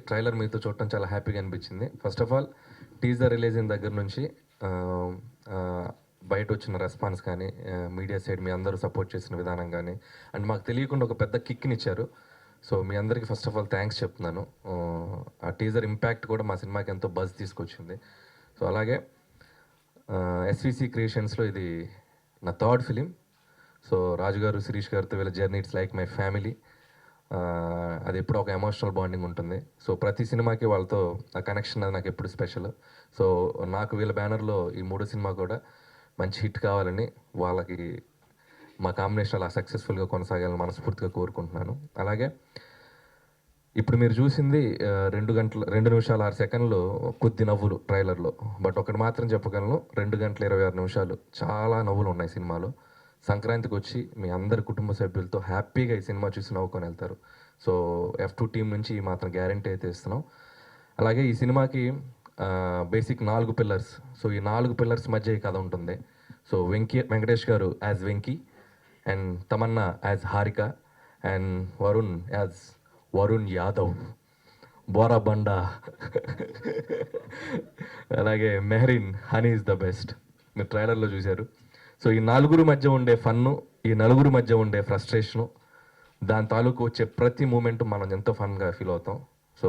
Trailer మీతో చూడటం చాలా హ్యాపీగా అనిపించింది. First of all teaser release అయిన దగ్గర నుంచి బయట వచ్చిన రెస్పాన్స్ కానీ, మీడియా సైడ్ మీ అందరూ సపోర్ట్ చేసిన విధానం కానీ, అండ్ మాకు తెలియకుండా ఒక పెద్ద కిక్నిచ్చారు. సో మీ అందరికీ ఫస్ట్ ఆఫ్ ఆల్ థ్యాంక్స్ చెప్తున్నాను. ఆ టీజర్ ఇంపాక్ట్ కూడా మా సినిమాకి ఎంతో బజ్ తీసుకొచ్చింది. సో అలాగే ఎస్విసి క్రియేషన్స్లో ఇది నా థర్డ్ ఫిలిం. సో రాజు గారు, శిరీష్ గారితో వీళ్ళ journey it's like my family. అది ఎప్పుడు ఒక ఎమోషనల్ బాండింగ్ ఉంటుంది. సో ప్రతి సినిమాకి వాళ్ళతో ఆ కనెక్షన్ అది నాకు ఎప్పుడు స్పెషల్. సో నాకు వీళ్ళ బ్యానర్లో ఈ మూడో సినిమా కూడా మంచి హిట్ కావాలని, వాళ్ళకి మా కాంబినేషన్ అలా సక్సెస్ఫుల్గా కొనసాగాలని మనస్ఫూర్తిగా కోరుకుంటున్నాను. అలాగే ఇప్పుడు మీరు చూసింది 2 నిమిషాల 6 సెకండ్లు కొద్ది నవ్వులు ట్రైలర్లో. బట్ ఒకటి మాత్రం చెప్పగలను, 2 గంటల 26 నిమిషాలు చాలా నవ్వులు ఉన్నాయి సినిమాలో. సంక్రాంతికి వచ్చి మీ అందరి కుటుంబ సభ్యులతో హ్యాపీగా ఈ సినిమా చూసి నవ్వుకొని వెళ్తారు. సో F2 టీం నుంచి ఈ మాత్రం గ్యారంటీ అయితే ఇస్తున్నాం. అలాగే ఈ సినిమాకి బేసిక్ 4 పిల్లర్స్. సో ఈ 4 పిల్లర్స్ మధ్య ఈ కథ ఉంటుంది. సో వెంకటేష్ గారు as Venky, and Tamannaah as Harika, and Varun as Varun Yadav, Bora Banda, అలాగే Mehreen honey is the best. మీరు ట్రైలర్లో చూశారు. సో ఈ 4 మధ్య ఉండే ఫన్ను, ఈ 4 మధ్య ఉండే ఫ్రస్ట్రేషను, దాని తాలూకు వచ్చే ప్రతి మూమెంట్ మనం ఎంతో ఫన్గా ఫీల్ అవుతాం. So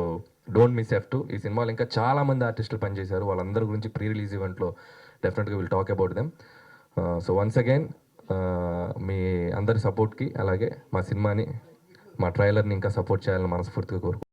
don't miss F2. ఈ సినిమాలో ఇంకా చాలామంది ఆర్టిస్టులు పనిచేశారు. వాళ్ళందరి గురించి ప్రీ రిలీజ్ ఈవెంట్లో డెఫినెట్గా will talk about them. So once again మీ అందరి సపోర్ట్కి, అలాగే మా సినిమాని, మా ట్రైలర్ని ఇంకా సపోర్ట్ చేయాలని మనస్ఫూర్తిగా కోరుకుంటున్నాను.